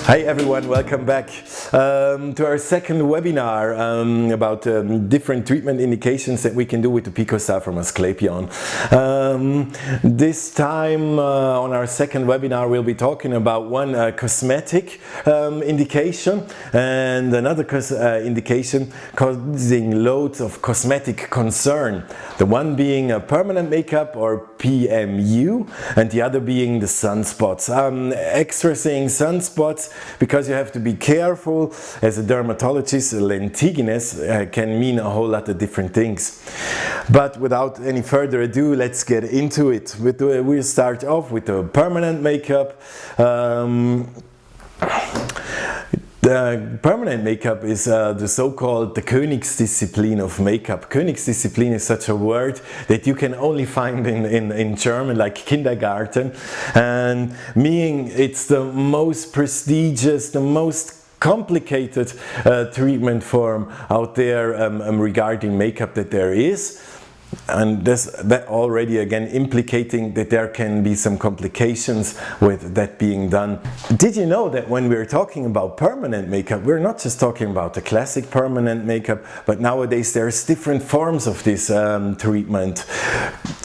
Hi everyone, welcome back to our second webinar about different treatment indications that we can do with the PicoStar from Asclepion. This time on our second webinar we'll be talking about one cosmetic indication and another indication causing loads of cosmetic concern. The one being a permanent makeup or PMU and the other being the sunspots. Extra saying sunspots because you have to be careful. As a dermatologist, lentigines can mean a whole lot of different things. But without any further ado, let's get into it. We'll start off with the permanent makeup. The permanent makeup is the so-called the Königsdisziplin of makeup. Königsdisziplin is such a word that you can only find in German, like kindergarten, and meaning it's the most prestigious, the most complicated treatment form out there regarding makeup that there is. And that already again implicating that there can be some complications with that being done. Did you know that when we're talking about permanent makeup, we're not just talking about the classic permanent makeup, but nowadays there's different forms of this treatment,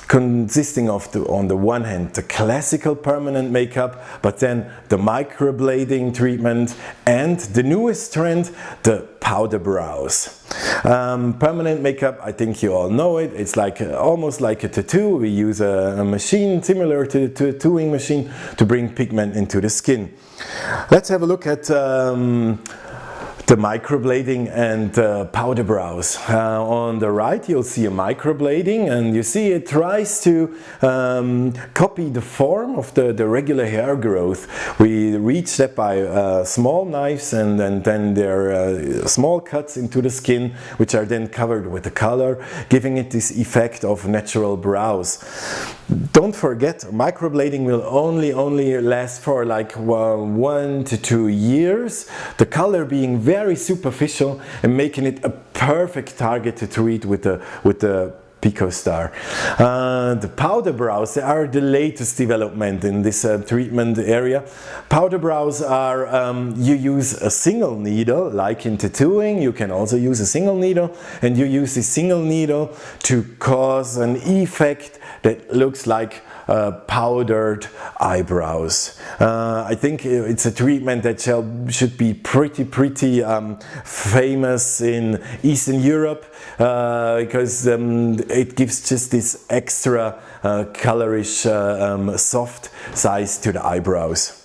consisting of, on the one hand, the classical permanent makeup, but then the microblading treatment, and the newest trend, the powder brows. Permanent makeup, I think you all know it. It's like almost like a tattoo. We use a machine similar to a tattooing machine to bring pigment into the skin. Let's have a look at the microblading and powder brows. On the right you'll see a microblading, and you see it tries to copy the form of the regular hair growth. We reach that by small knives, and then there are small cuts into the skin, which are then covered with the color, giving it this effect of natural brows. Don't forget, microblading will only last for like 1 to 2 years. The color being very superficial and making it a perfect target to treat with the PicoStar. The powder brows, they are the latest development in this treatment area. Powder brows are, you use a single needle, like in tattooing, you can also use a single needle, and you use this single needle to cause an effect that looks like powdered eyebrows. I think it's a treatment that should be pretty famous in Eastern Europe because it gives just this extra colorish soft size to the eyebrows.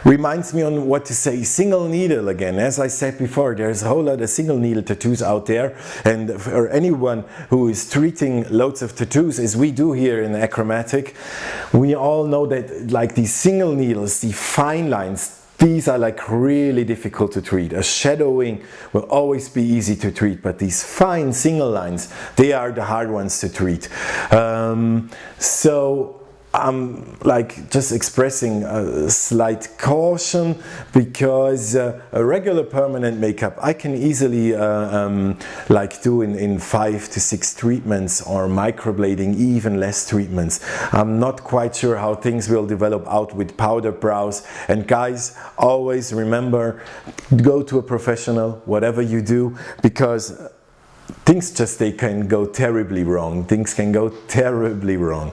Reminds me on what to say, single needle again. As I said before, there's a whole lot of single needle tattoos out there, and for anyone who is treating loads of tattoos, as we do here in Achromatic, we all know that like these single needles, the fine lines, these are like really difficult to treat. A shadowing will always be easy to treat, but these fine single lines, they are the hard ones to treat. So I'm like just expressing a slight caution, because a regular permanent makeup I can easily like do in 5 to 6 treatments, or microblading even less treatments. I'm not quite sure how things will develop out with powder brows. And guys, always remember, go to a professional whatever you do, because things they can go terribly wrong. Things can go terribly wrong.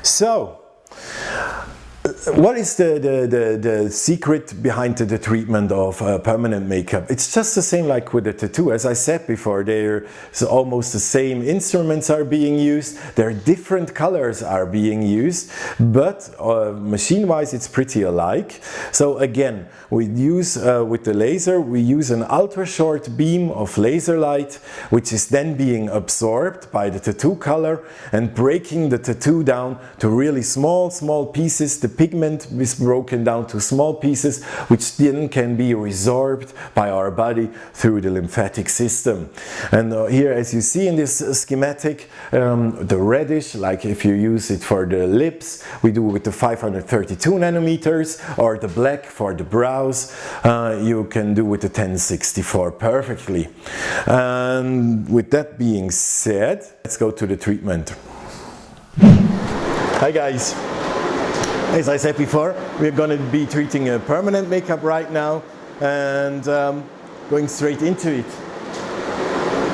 So, what is the secret behind the treatment of permanent makeup? It's just the same like with the tattoo. As I said before, there's almost the same instruments are being used, there are different colors are being used, but machine-wise it's pretty alike. So again, we use with the laser, we use an ultra-short beam of laser light, which is then being absorbed by the tattoo color and breaking the tattoo down to really small pieces. The pigment is broken down to small pieces, which then can be resorbed by our body through the lymphatic system. And here, as you see in this schematic, the reddish, like if you use it for the lips, we do with the 532 nanometers, or the black for the brows, you can do with the 1064 perfectly. And with that being said, let's go to the treatment. Hi guys. As I said before, we're going to be treating a permanent makeup right now and going straight into it.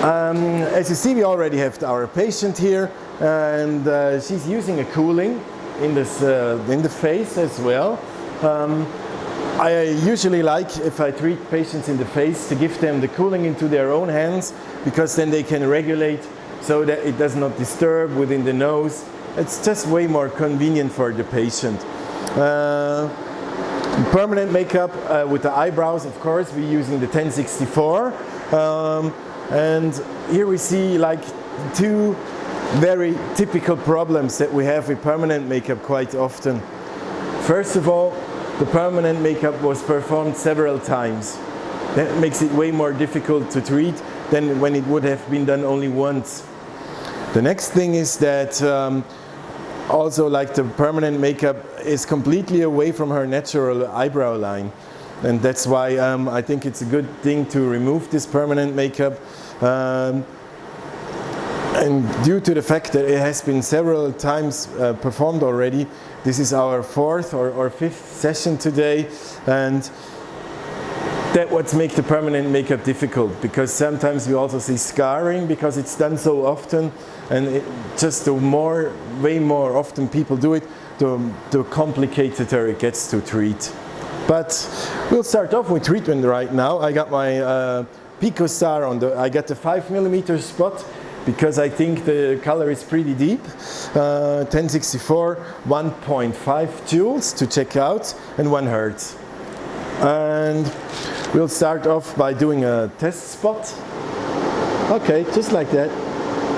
As you see, we already have our patient here, and she's using a cooling in the face as well. I usually like, if I treat patients in the face, to give them the cooling into their own hands, because then they can regulate so that it does not disturb within the nose. It's just way more convenient for the patient. Permanent makeup with the eyebrows, of course, we're using the 1064. And here we see like two very typical problems that we have with permanent makeup quite often. First of all, the permanent makeup was performed several times. That makes it way more difficult to treat than when it would have been done only once. The next thing is that also, like, the permanent makeup is completely away from her natural eyebrow line. And that's why I think it's a good thing to remove this permanent makeup. And due to the fact that it has been several times performed already, this is our fourth or fifth session today, and that what makes the permanent makeup difficult, because sometimes we also see scarring because it's done so often, and just way more often people do it, the complicated it gets to treat. But we'll start off with treatment right now. I got my PicoStar I got the 5mm spot, because I think the color is pretty deep. 1064, 1.5 joules to check out, and 1 hertz. And we'll start off by doing a test spot. Okay, just like that.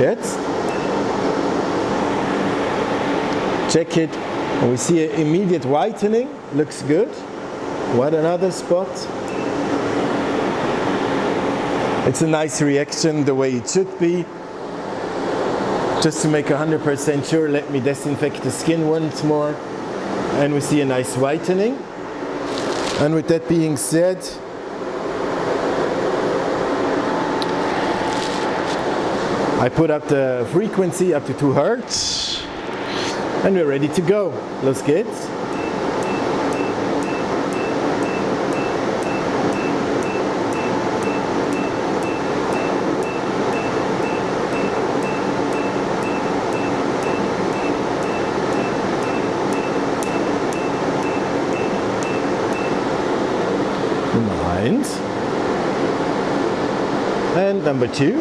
Yes. Check it, and we see an immediate whitening. Looks good. What another spot. It's a nice reaction, the way it should be. Just to make 100% sure, let me disinfect the skin once more. And we see a nice whitening. And with that being said, I put up the frequency up to 2 hertz. And we're ready to go. Los geht's. And number 2.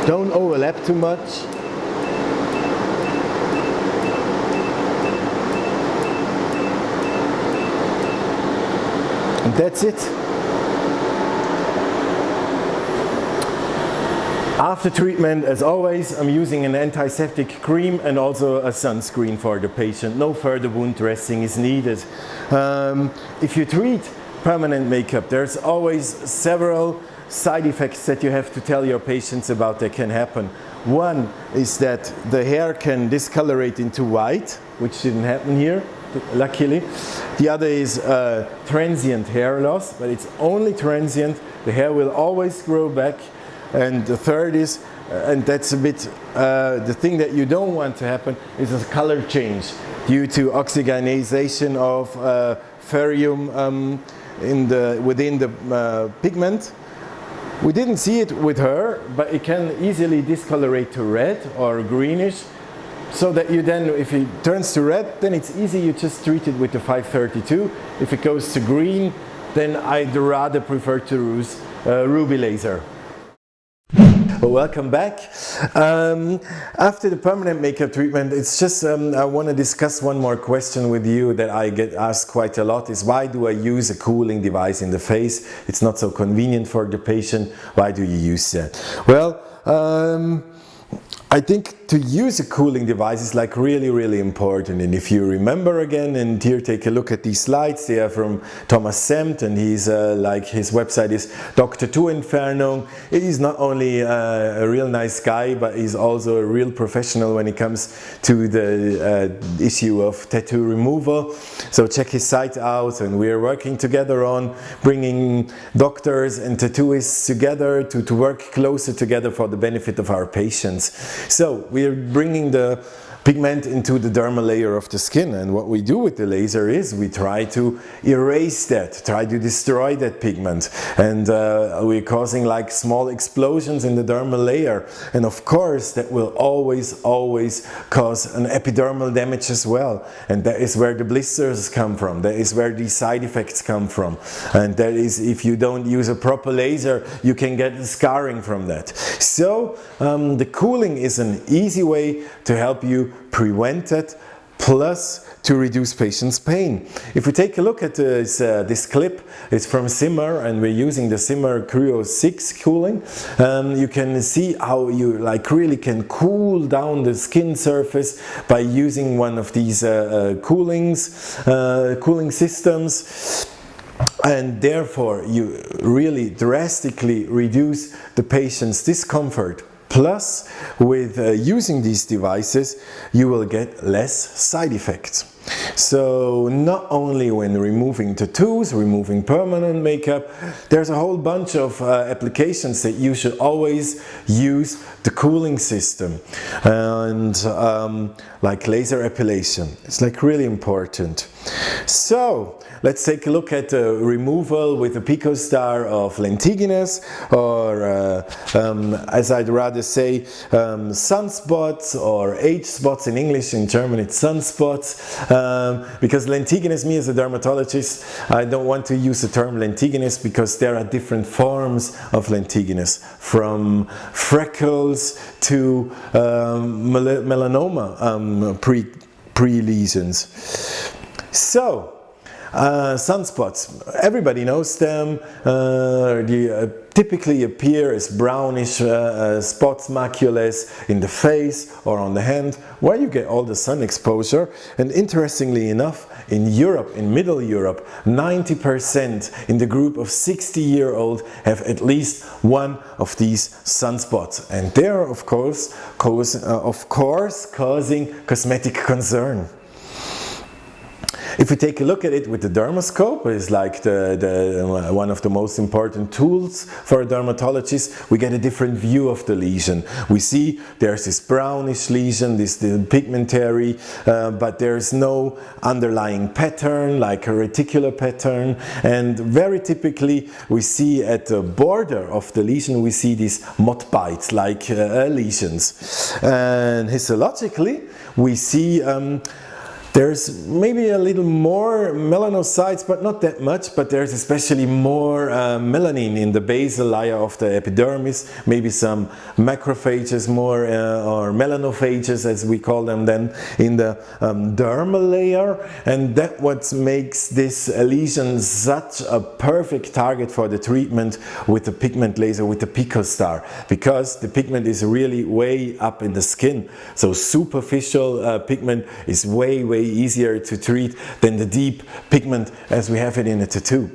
Don't overlap too much. And that's it. After treatment, as always, I'm using an antiseptic cream and also a sunscreen for the patient. No further wound dressing is needed. If you treat permanent makeup, there's always several side effects that you have to tell your patients about that can happen. One is that the hair can discolorate into white, which didn't happen here, luckily. The other is transient hair loss, but it's only transient. The hair will always grow back. And the third is, and that's a bit the thing that you don't want to happen, is a color change due to oxygenation of ferrium within the pigment. We didn't see it with her, but it can easily discolorate to red or greenish, so that you then, if it turns to red, then it's easy, you just treat it with the 532. If it goes to green, then I'd rather prefer to use ruby laser. Well, welcome back. After the permanent makeup treatment, it's just I want to discuss one more question with you that I get asked quite a lot, is why do I use a cooling device in the face? It's not so convenient for the patient. Why do you use that? Well, I think to use a cooling device is like really important, and if you remember again, and here take a look at these slides, they are from Thomas Semt, and he's like, his website is Dr.Dr He's not only a real nice guy, but he's also a real professional when it comes to the issue of tattoo removal. So check his site out, and we are working together on bringing doctors and tattooists together to work closer together for the benefit of our patients. So we are bringing the pigment into the dermal layer of the skin, and what we do with the laser is we try to erase that, try to destroy that pigment, and we're causing like small explosions in the dermal layer, and of course that will always cause an epidermal damage as well, and that is where the blisters come from, that is where these side effects come from, and that is, if you don't use a proper laser, you can get scarring from that. So the cooling is an easy way to help you prevent it, plus to reduce patients' pain. If we take a look at this clip, it's from Zimmer, and we're using the Zimmer Cryo 6 cooling. You can see how you like really can cool down the skin surface by using one of these cooling systems. And therefore you really drastically reduce the patient's discomfort. Plus, with using these devices, you will get less side effects. So not only when removing tattoos, removing permanent makeup, there's a whole bunch of applications that you should always use the cooling system. And like laser epilation, it's like really important. So let's take a look at the removal with a PicoStar of lentiginous, or as I'd rather say, sunspots or age spots in English. In German it's sunspots, because lentiginous, me as a dermatologist, I don't want to use the term lentiginous because there are different forms of lentiginous, from freckles to melanoma pre-lesions. So sunspots, everybody knows them. They typically appear as brownish spots, maculas in the face or on the hand, where you get all the sun exposure. And interestingly enough, in Europe, in Middle Europe, 90% in the group of 60-year-old have at least one of these sunspots, and they are of course causing cosmetic concern. If we take a look at it with the dermoscope, it's like one of the most important tools for a dermatologist, we get a different view of the lesion. We see there's this brownish lesion, this pigmentary, but there's no underlying pattern, like a reticular pattern. And very typically, we see at the border of the lesion, we see these mud bites, like lesions. And histologically, we see there's maybe a little more melanocytes, but not that much, but there's especially more melanin in the basal layer of the epidermis, maybe some macrophages more, or melanophages as we call them then, in the dermal layer, and that what makes this lesion such a perfect target for the treatment with the pigment laser, with the PicoStar, because the pigment is really way up in the skin, so superficial pigment is way easier to treat than the deep pigment as we have it in a tattoo.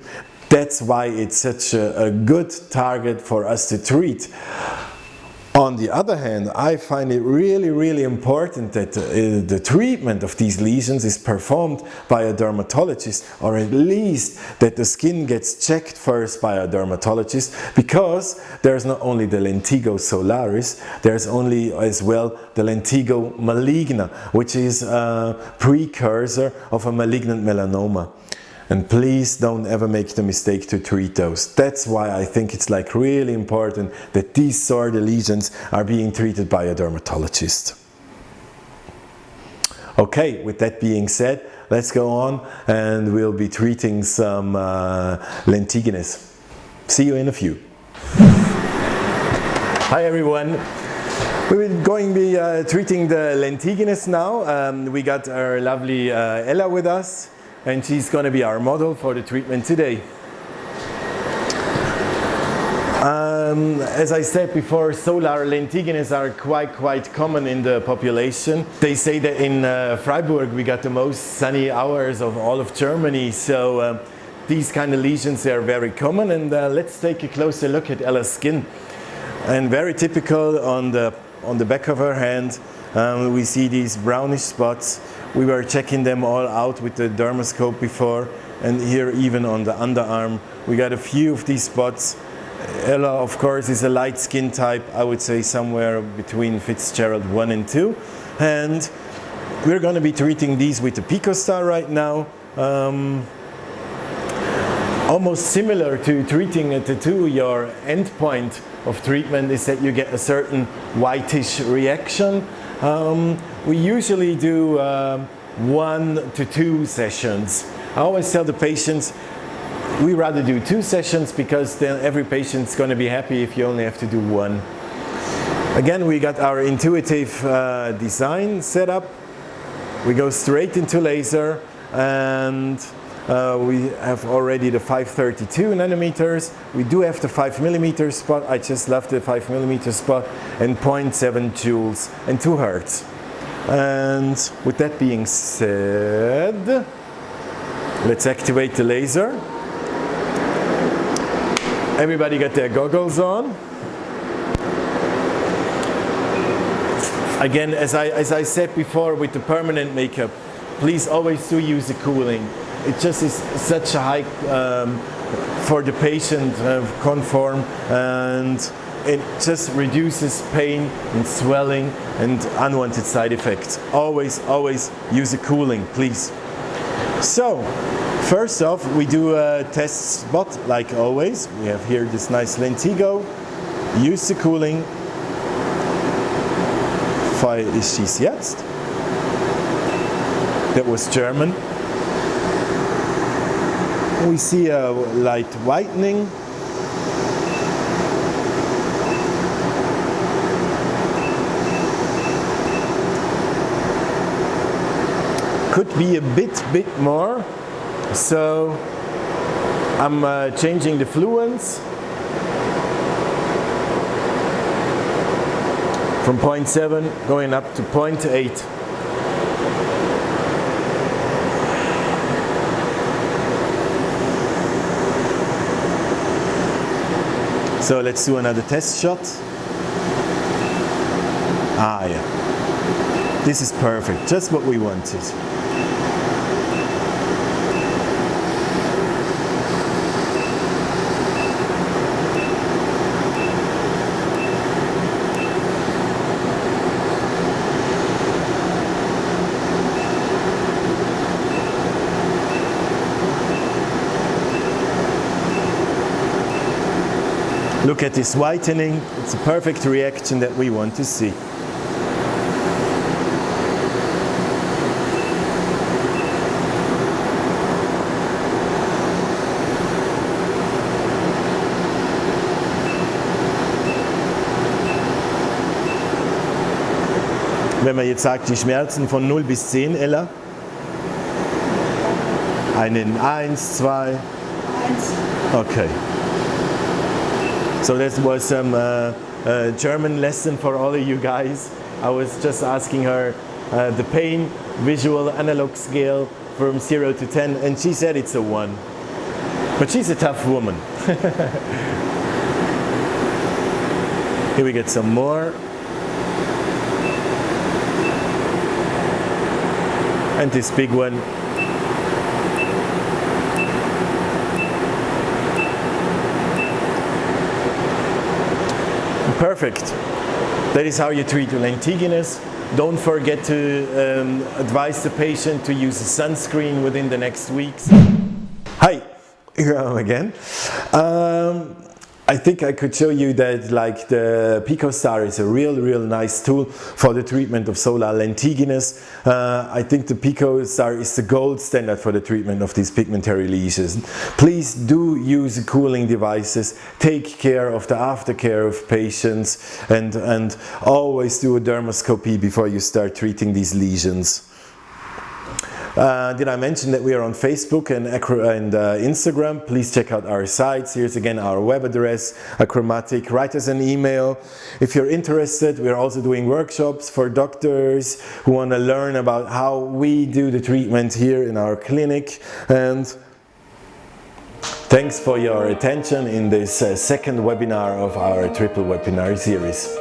That's why it's such a good target for us to treat. On the other hand, I find it really important that the treatment of these lesions is performed by a dermatologist, or at least that the skin gets checked first by a dermatologist, because there's not only the lentigo solaris, there's only as well the lentigo maligna, which is a precursor of a malignant melanoma. And please don't ever make the mistake to treat those. That's why I think it's like really important that these sort of lesions are being treated by a dermatologist. Okay, with that being said, let's go on and we'll be treating some lentiginous. See you in a few. Hi everyone. We're going to be treating the lentiginous now. We got our lovely Ella with us, and she's going to be our model for the treatment today. As I said before, solar lentiginous are quite common in the population. They say that in Freiburg we got the most sunny hours of all of Germany, so these kind of lesions are very common. And let's take a closer look at Ella's skin. And very typical on the back of her hand, we see these brownish spots. We were checking them all out with the dermoscope before, and here even on the underarm we got a few of these spots. Ella, of course, is a light skin type, I would say somewhere between Fitzgerald 1 and 2. And we're going to be treating these with the PicoStar right now. Almost similar to treating a tattoo, your end point of treatment is that you get a certain whitish reaction. We usually do 1 to 2 sessions. I always tell the patients, we rather do 2 sessions because then every patient's going to be happy if you only have to do 1. Again, we got our intuitive design set up. We go straight into laser, and we have already the 532 nanometers. We do have the 5mm spot. I just left the 5mm spot, and 0.7 joules and 2 hertz. And with that being said, let's activate the laser. Everybody got their goggles on. Again, as I said before, with the permanent makeup, please always do use the cooling. It just is such a high for the patient conform, and it just reduces pain and swelling and unwanted side effects. Always use the cooling, please. So, first off, we do a test spot like always. We have here this nice Lentigo. Use the cooling. File ist dies jetzt? That was German. We see a light whitening. Could be a bit more. So I'm changing the fluence from 0.7 going up to 0.8. So let's do another test shot. Ah, yeah. This is perfect, just what we wanted. Look at this whitening, it's a perfect reaction that we want to see. Wenn man jetzt sagt, die Schmerzen von 0 bis 10, Ella? Einen 1, 2? 1. Okay. So that was some German lesson for all of you guys. I was just asking her the pain visual analog scale from 0 to 10, and she said it's a 1. But she's a tough woman. Here we get some more. And this big one. Perfect. That is how you treat lentiginous. Don't forget to advise the patient to use a sunscreen within the next weeks. Hi, here I am again. I think I could show you that like the PicoStar is a real nice tool for the treatment of solar lentiginous. I think the PicoStar is the gold standard for the treatment of these pigmentary lesions. Please do use cooling devices, take care of the aftercare of patients, and always do a dermoscopy before you start treating these lesions. Did I mention that we are on Facebook and Instagram? Please check out our sites. Here's again our web address, Achromatic. Write us an email. If you're interested, we're also doing workshops for doctors who want to learn about how we do the treatment here in our clinic. And thanks for your attention in this second webinar of our triple webinar series.